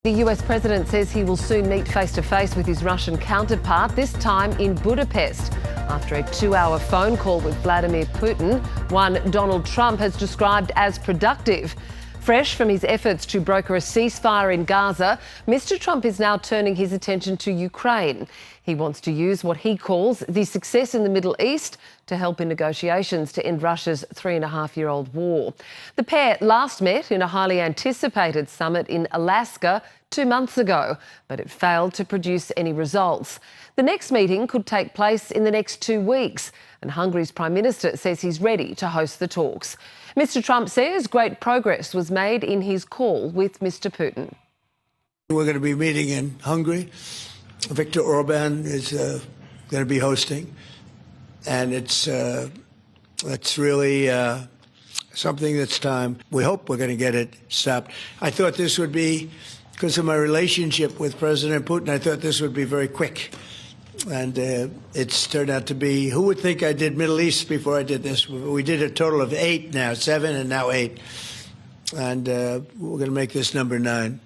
The US president says he will soon meet face-to-face with his Russian counterpart, this time in Budapest. After a 2-hour phone call with Vladimir Putin, one Donald Trump has described as productive. Fresh from his efforts to broker a ceasefire in Gaza, Mr. Trump is now turning his attention to Ukraine. He wants to use what he calls the success in the Middle East to help in negotiations to end Russia's 3.5-year-old war. The pair last met in a highly anticipated summit in Alaska 2 months ago, but it failed to produce any results. The next meeting could take place in the next 2 weeks, and Hungary's Prime Minister says he's ready to host the talks. Mr. Trump says great progress was made in his call with Mr. Putin. We're going to be meeting in Hungary. Viktor Orban is going to be hosting, and it's really something that's time. We hope we're going to get it stopped. I thought this would be, because of my relationship with President Putin, I thought this would be very quick. And it's turned out to be, who would think I did Middle East before I did this? We did a total of 8 now, 7 and now 8. And we're going to make this number 9.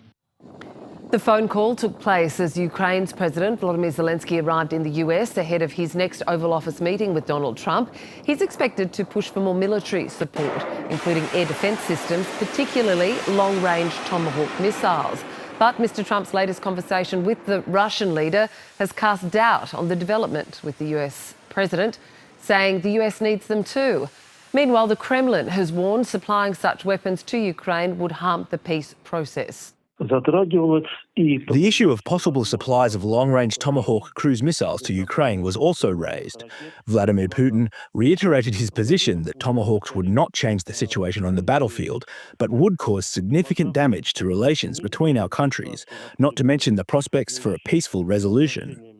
The phone call took place as Ukraine's President Vladimir Zelensky arrived in the US ahead of his next Oval Office meeting with Donald Trump. He's expected to push for more military support, including air defence systems, particularly long-range Tomahawk missiles. But Mr. Trump's latest conversation with the Russian leader has cast doubt on the development with the US president, saying the US needs them too. Meanwhile, the Kremlin has warned supplying such weapons to Ukraine would harm the peace process. The issue of possible supplies of long-range Tomahawk cruise missiles to Ukraine was also raised. Vladimir Putin reiterated his position that Tomahawks would not change the situation on the battlefield, but would cause significant damage to relations between our countries, not to mention the prospects for a peaceful resolution.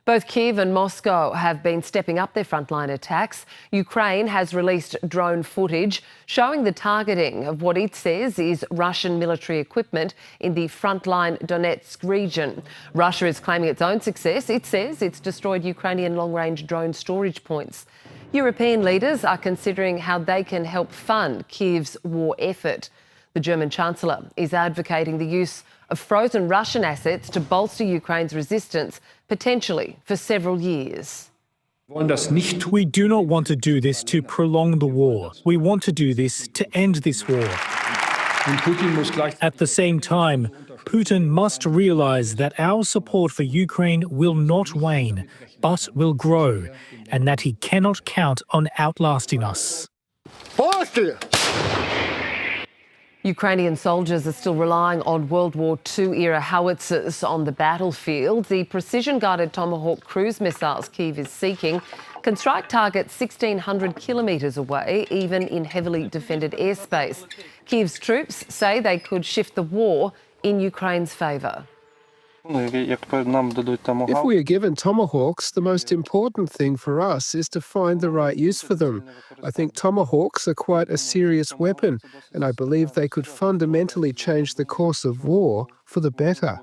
Both Kyiv and Moscow have been stepping up their frontline attacks. Ukraine has released drone footage showing the targeting of what it says is Russian military equipment in the frontline Donetsk region. Russia is claiming its own success. It says it's destroyed Ukrainian long-range drone storage points. European leaders are considering how they can help fund Kyiv's war effort. The German Chancellor is advocating the use of frozen Russian assets to bolster Ukraine's resistance, potentially for several years. We do not want to do this to prolong the war. We want to do this to end this war. At the same time, Putin must realize that our support for Ukraine will not wane, but will grow, and that he cannot count on outlasting us. Ukrainian soldiers are still relying on World War II-era howitzers on the battlefield. The precision-guided Tomahawk cruise missiles Kyiv is seeking can strike targets 1,600 kilometres away, even in heavily defended airspace. Kyiv's troops say they could shift the war in Ukraine's favour. If we are given Tomahawks, the most important thing for us is to find the right use for them. I think Tomahawks are quite a serious weapon, and I believe they could fundamentally change the course of war for the better.